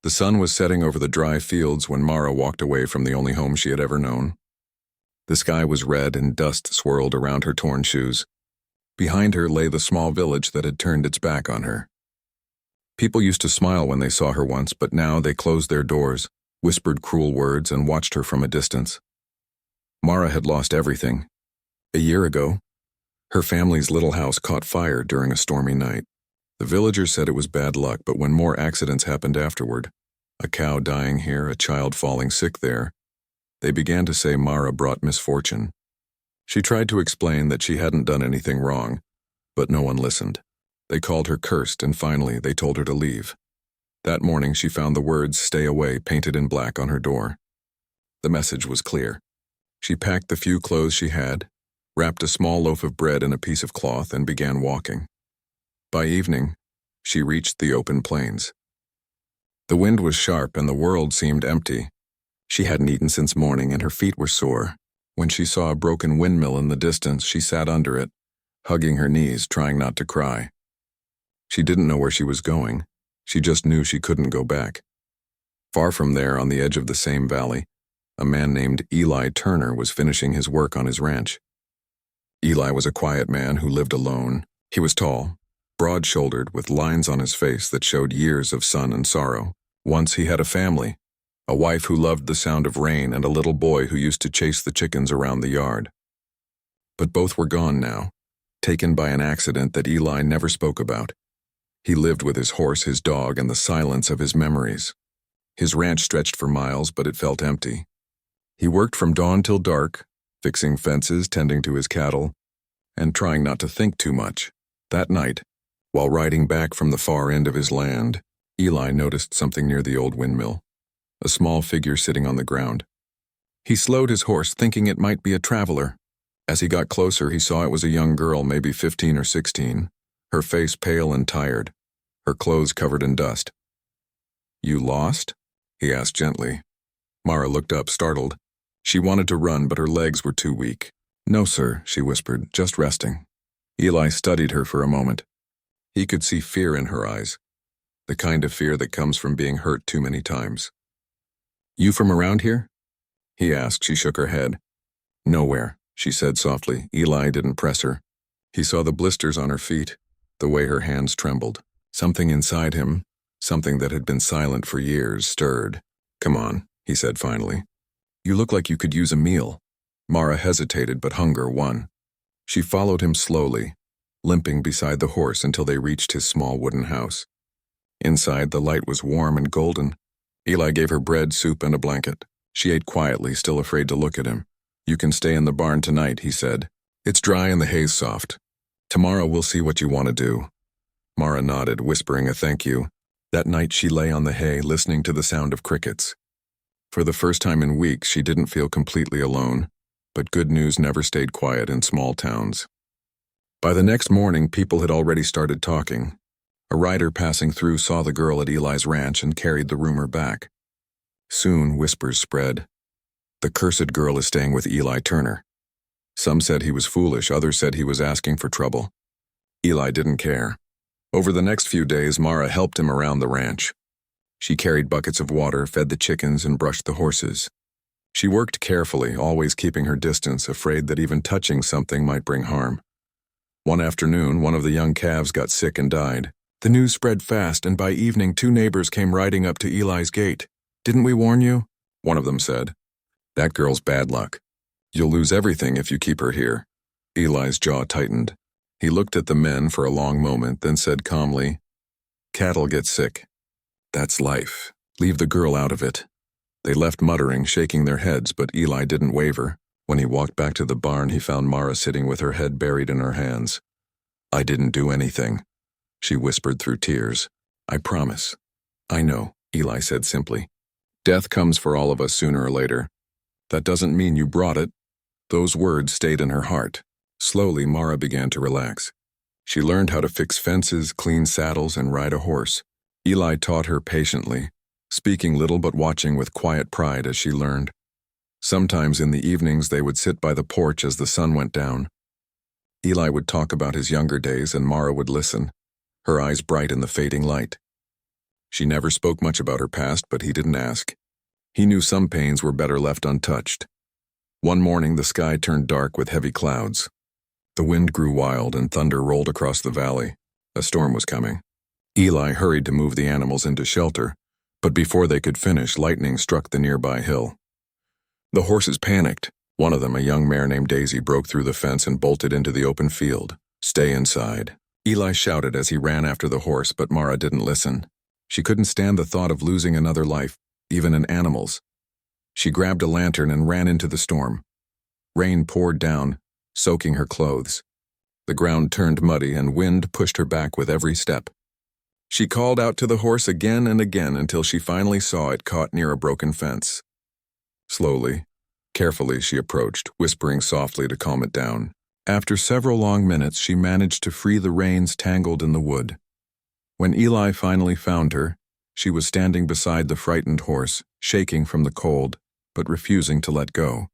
The sun was setting over the dry fields when Mara walked away from the only home she had ever known. The sky was red and dust swirled around her torn shoes. Behind her lay the small village that had turned its back on her. People used to smile when they saw her once, but now they closed their doors, whispered cruel words, and watched her from a distance. Mara had lost everything. A year ago, her family's little house caught fire during a stormy night. The villagers said it was bad luck, but when more accidents happened afterward, a cow dying here, a child falling sick there, they began to say Mara brought misfortune. She tried to explain that she hadn't done anything wrong, but no one listened. They called her cursed, and finally they told her to leave. That morning she found the words "Stay away" painted in black on her door. The message was clear. She packed the few clothes she had, wrapped a small loaf of bread in a piece of cloth, and began walking. By evening, she reached the open plains. The wind was sharp and the world seemed empty. She hadn't eaten since morning and her feet were sore. When she saw a broken windmill in the distance, she sat under it, hugging her knees, trying not to cry. She didn't know where she was going. She just knew she couldn't go back. Far from there, on the edge of the same valley, a man named Eli Turner was finishing his work on his ranch. Eli was a quiet man who lived alone. He was tall, broad-shouldered, with lines on his face that showed years of sun and sorrow. Once he had a family, a wife who loved the sound of rain and a little boy who used to chase the chickens around the yard. But both were gone now, taken by an accident that Eli never spoke about. He lived with his horse, his dog, and the silence of his memories. His ranch stretched for miles, but it felt empty. He worked from dawn till dark, fixing fences, tending to his cattle, and trying not to think too much. That night, while riding back from the far end of his land, Eli noticed something near the old windmill, a small figure sitting on the ground. He slowed his horse, thinking it might be a traveler. As he got closer, he saw it was a young girl, maybe 15 or 16, her face pale and tired, her clothes covered in dust. "You lost?" he asked gently. Mara looked up, startled. She wanted to run, but her legs were too weak. "No, sir," she whispered, "just resting." Eli studied her for a moment. He could see fear in her eyes, the kind of fear that comes from being hurt too many times. "You from around here?" he asked. She shook her head. "Nowhere," she said softly. Eli didn't press her. He saw the blisters on her feet, the way her hands trembled. Something inside him, something that had been silent for years, stirred. "Come on," he said finally. "You look like you could use a meal." Mara hesitated, but hunger won. She followed him slowly, limping beside the horse until they reached his small wooden house. Inside, the light was warm and golden. Eli gave her bread, soup, and a blanket. She ate quietly, still afraid to look at him. "You can stay in the barn tonight," he said. "It's dry and the hay's soft. Tomorrow we'll see what you want to do." Mara nodded, whispering a thank you. That night she lay on the hay, listening to the sound of crickets. For the first time in weeks, she didn't feel completely alone, but good news never stayed quiet in small towns. By the next morning, people had already started talking. A rider passing through saw the girl at Eli's ranch and carried the rumor back. Soon, whispers spread. "The cursed girl is staying with Eli Turner." Some said he was foolish, others said he was asking for trouble. Eli didn't care. Over the next few days, Mara helped him around the ranch. She carried buckets of water, fed the chickens, and brushed the horses. She worked carefully, always keeping her distance, afraid that even touching something might bring harm. One afternoon, one of the young calves got sick and died. The news spread fast, and by evening 2 neighbors came riding up to Eli's gate. "Didn't we warn you?" one of them said. "That girl's bad luck. You'll lose everything if you keep her here." Eli's jaw tightened. He looked at the men for a long moment, then said calmly, "Cattle get sick. That's life. Leave the girl out of it." They left muttering, shaking their heads, but Eli didn't waver. When he walked back to the barn, he found Mara sitting with her head buried in her hands. "I didn't do anything," she whispered through tears. "I promise." "I know," Eli said simply. "Death comes for all of us sooner or later. That doesn't mean you brought it." Those words stayed in her heart. Slowly, Mara began to relax. She learned how to fix fences, clean saddles, and ride a horse. Eli taught her patiently, speaking little but watching with quiet pride as she learned. Sometimes in the evenings they would sit by the porch as the sun went down. Eli would talk about his younger days and Mara would listen, her eyes bright in the fading light. She never spoke much about her past, but he didn't ask. He knew some pains were better left untouched. One morning, the sky turned dark with heavy clouds. The wind grew wild and thunder rolled across the valley. A storm was coming. Eli hurried to move the animals into shelter, but before they could finish, lightning struck the nearby hill. The horses panicked. One of them, a young mare named Daisy, broke through the fence and bolted into the open field. "Stay inside." Eli shouted as he ran after the horse, but Mara didn't listen. She couldn't stand the thought of losing another life, even an animal's. She grabbed a lantern and ran into the storm. Rain poured down, soaking her clothes. The ground turned muddy and wind pushed her back with every step. She called out to the horse again and again until she finally saw it caught near a broken fence. Slowly, carefully she approached, whispering softly to calm it down. After several long minutes, she managed to free the reins tangled in the wood. When Eli finally found her, she was standing beside the frightened horse, shaking from the cold, but refusing to let go.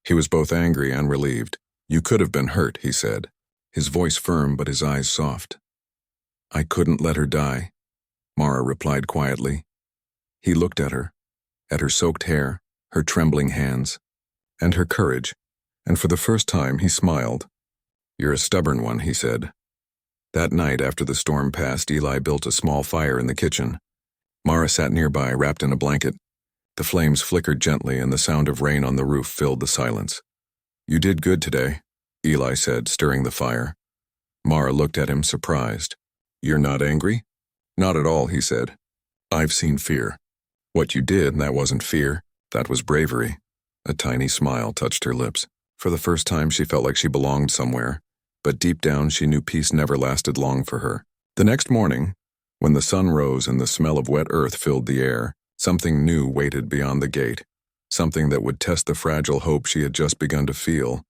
He was both angry and relieved. "You could have been hurt," he said, his voice firm but his eyes soft. "I couldn't let her die," Mara replied quietly. He looked at her soaked hair, her trembling hands, and her courage, and for the first time he smiled. "You're a stubborn one," he said. That night, after the storm passed, Eli built a small fire in the kitchen. Mara sat nearby, wrapped in a blanket. The flames flickered gently, and the sound of rain on the roof filled the silence. "You did good today," Eli said, stirring the fire. Mara looked at him, surprised. "You're not angry?" "Not at all," he said. "I've seen fear. What you did, that wasn't fear. That was bravery." A tiny smile touched her lips. For the first time, she felt like she belonged somewhere, but deep down she knew peace never lasted long for her. The next morning, when the sun rose and the smell of wet earth filled the air, something new waited beyond the gate, something that would test the fragile hope she had just begun to feel,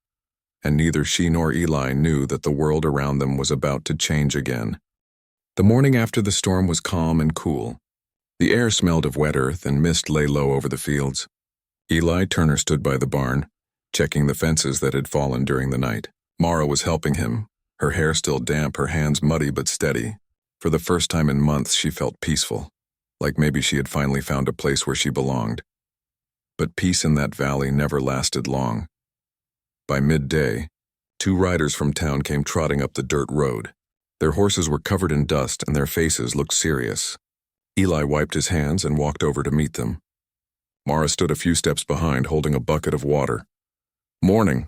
and neither she nor Eli knew that the world around them was about to change again. The morning after the storm was calm and cool. The air smelled of wet earth and mist lay low over the fields. Eli Turner stood by the barn, checking the fences that had fallen during the night. Mara was helping him, her hair still damp, her hands muddy but steady. For the first time in months, she felt peaceful, like maybe she had finally found a place where she belonged. But peace in that valley never lasted long. By midday, 2 riders from town came trotting up the dirt road. Their horses were covered in dust and their faces looked serious. Eli wiped his hands and walked over to meet them. Mara stood a few steps behind, holding a bucket of water. "Morning,"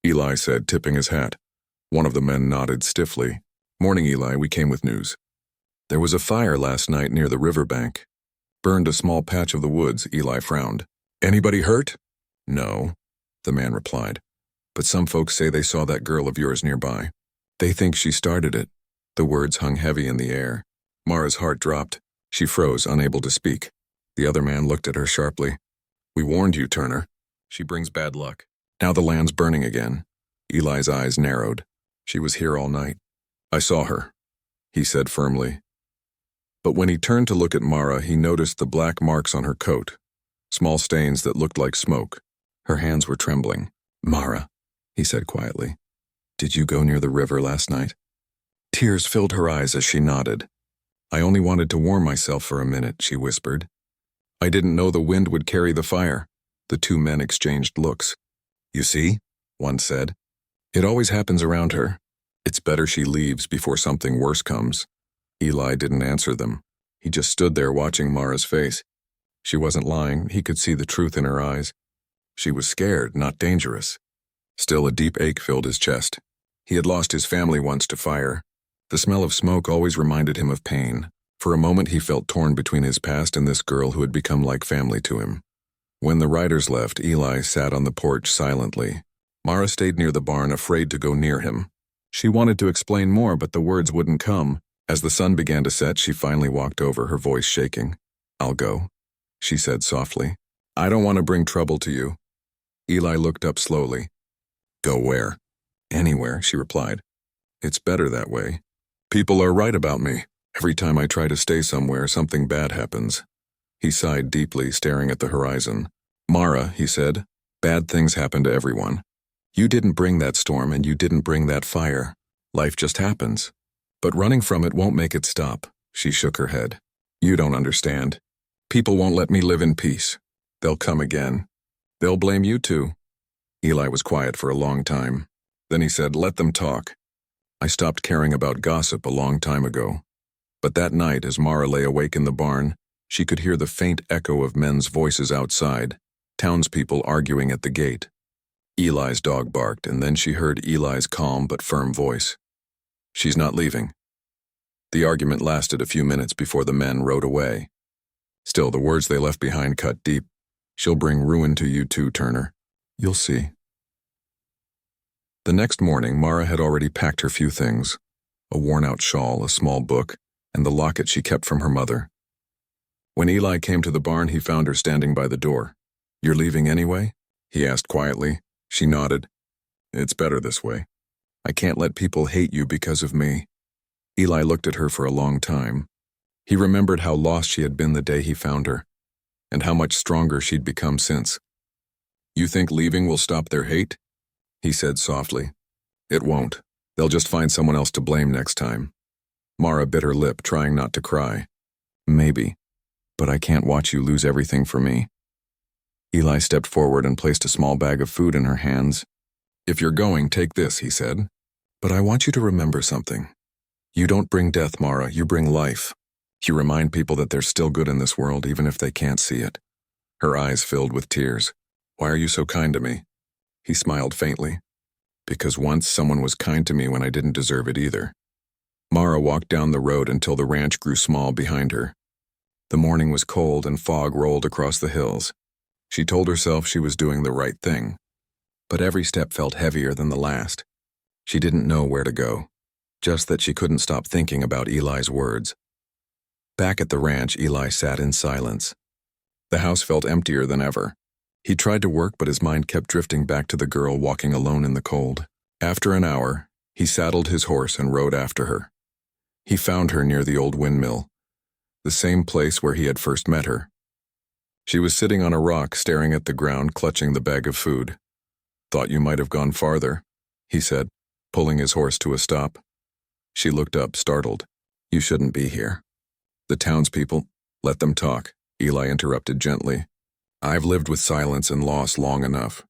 Eli said, tipping his hat. One of the men nodded stiffly. "Morning, Eli, we came with news. There was a fire last night near the riverbank. Burned a small patch of the woods," Eli frowned. "Anybody hurt?" "No," the man replied. "But some folks say they saw that girl of yours nearby. They think she started it." The words hung heavy in the air. Mara's heart dropped. She froze, unable to speak. The other man looked at her sharply. "We warned you, Turner. She brings bad luck. Now the land's burning again." Eli's eyes narrowed. "She was here all night. I saw her," he said firmly. But when he turned to look at Mara, he noticed the black marks on her coat, small stains that looked like smoke. Her hands were trembling. "Mara," he said quietly, "did you go near the river last night?" Tears filled her eyes as she nodded. "I only wanted to warm myself for a minute," she whispered. "I didn't know the wind would carry the fire." The 2 men exchanged looks. "You see," one said, "it always happens around her. It's better she leaves before something worse comes." Eli didn't answer them. He just stood there watching Mara's face. She wasn't lying. He could see the truth in her eyes. She was scared, not dangerous. Still, a deep ache filled his chest. He had lost his family once to fire. The smell of smoke always reminded him of pain. For a moment he felt torn between his past and this girl who had become like family to him. When the riders left, Eli sat on the porch silently. Mara stayed near the barn, afraid to go near him. She wanted to explain more, but the words wouldn't come. As the sun began to set, she finally walked over, her voice shaking. "I'll go," she said softly. "I don't want to bring trouble to you." Eli looked up slowly. "Go where?" "Anywhere," she replied. "It's better that way. People are right about me. Every time I try to stay somewhere, something bad happens." He sighed deeply, staring at the horizon. "Mara," he said, "bad things happen to everyone. You didn't bring that storm and you didn't bring that fire. Life just happens. But running from it won't make it stop." She shook her head. You don't understand. People won't let me live in peace. They'll come again. They'll blame you too. Eli was quiet for a long time. Then he said, "Let them talk. I stopped caring about gossip a long time ago." But that night, as Mara lay awake in the barn, she could hear the faint echo of men's voices outside, townspeople arguing at the gate. Eli's dog barked, and then she heard Eli's calm but firm voice. "She's not leaving." The argument lasted a few minutes before the men rode away. Still, the words they left behind cut deep. "She'll bring ruin to you too, Turner. You'll see." The next morning, Mara had already packed her few things: a worn-out shawl, a small book, and the locket she kept from her mother. When Eli came to the barn, he found her standing by the door. "You're leaving anyway?" he asked quietly. She nodded. "It's better this way. I can't let people hate you because of me." Eli looked at her for a long time. He remembered how lost she had been the day he found her, and how much stronger she'd become since. "You think leaving will stop their hate?" he said softly. "It won't. They'll just find someone else to blame next time." Mara bit her lip, trying not to cry. "Maybe, but I can't watch you lose everything for me." Eli stepped forward and placed a small bag of food in her hands. "If you're going, take this," he said. "But I want you to remember something. You don't bring death, Mara, you bring life. You remind people that there's still good in this world, even if they can't see it." Her eyes filled with tears. "Why are you so kind to me?" He smiled faintly. "Because once someone was kind to me when I didn't deserve it either." Mara walked down the road until the ranch grew small behind her. The morning was cold and fog rolled across the hills. She told herself she was doing the right thing, but every step felt heavier than the last. She didn't know where to go, just that she couldn't stop thinking about Eli's words. Back at the ranch, Eli sat in silence. The house felt emptier than ever. He tried to work, but his mind kept drifting back to the girl walking alone in the cold. After an hour, he saddled his horse and rode after her. He found her near the old windmill, the same place where he had first met her. She was sitting on a rock, staring at the ground, clutching the bag of food. "Thought you might have gone farther," he said, pulling his horse to a stop. She looked up, startled. "You shouldn't be here." "The townspeople, let them talk," Eli interrupted gently. "I've lived with silence and loss long enough.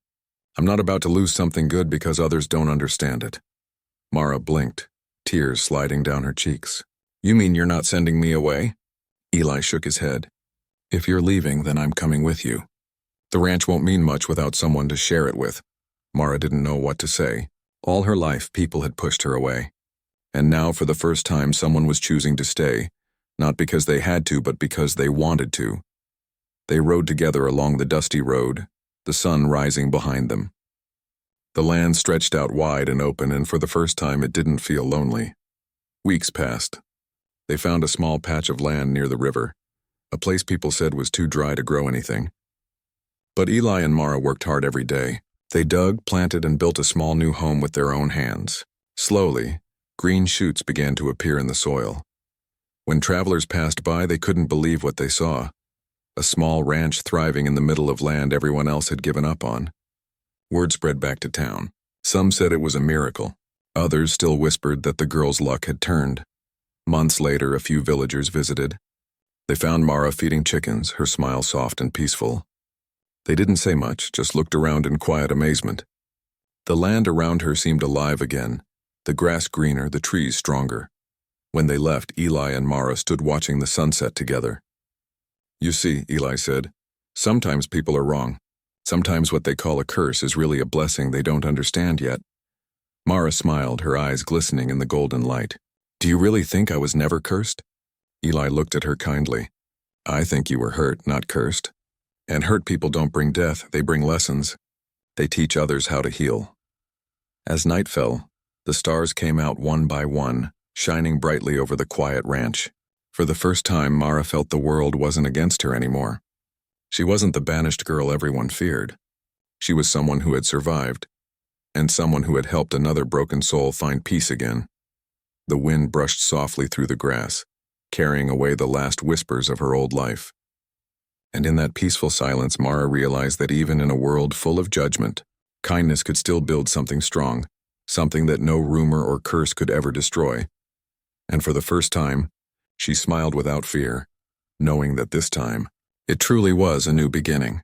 I'm not about to lose something good because others don't understand it." Mara blinked, tears sliding down her cheeks. "You mean you're not sending me away?" Eli shook his head. "If you're leaving, then I'm coming with you. The ranch won't mean much without someone to share it with." Mara didn't know what to say. All her life, people had pushed her away. And now, for the first time, someone was choosing to stay, not because they had to, but because they wanted to. They rode together along the dusty road, the sun rising behind them. The land stretched out wide and open, and for the first time it didn't feel lonely. Weeks passed. They found a small patch of land near the river, a place people said was too dry to grow anything. But Eli and Mara worked hard every day. They dug, planted, and built a small new home with their own hands. Slowly, green shoots began to appear in the soil. When travelers passed by, they couldn't believe what they saw. A small ranch thriving in the middle of land everyone else had given up on. Word spread back to town. Some said it was a miracle. Others still whispered that the girl's luck had turned. Months later, a few villagers visited. They found Mara feeding chickens, her smile soft and peaceful. They didn't say much, just looked around in quiet amazement. The land around her seemed alive again, the grass greener, the trees stronger. When they left, Eli and Mara stood watching the sunset together. "You see," Eli said, "sometimes people are wrong. Sometimes what they call a curse is really a blessing they don't understand yet." Mara smiled, her eyes glistening in the golden light. "Do you really think I was never cursed?" Eli looked at her kindly. "I think you were hurt, not cursed. And hurt people don't bring death, they bring lessons. They teach others how to heal." As night fell, the stars came out one by one, shining brightly over the quiet ranch. For the first time, Mara felt the world wasn't against her anymore. She wasn't the banished girl everyone feared. She was someone who had survived, and someone who had helped another broken soul find peace again. The wind brushed softly through the grass, carrying away the last whispers of her old life. And in that peaceful silence, Mara realized that even in a world full of judgment, kindness could still build something strong, something that no rumor or curse could ever destroy. And for the first time, she smiled without fear, knowing that this time, it truly was a new beginning.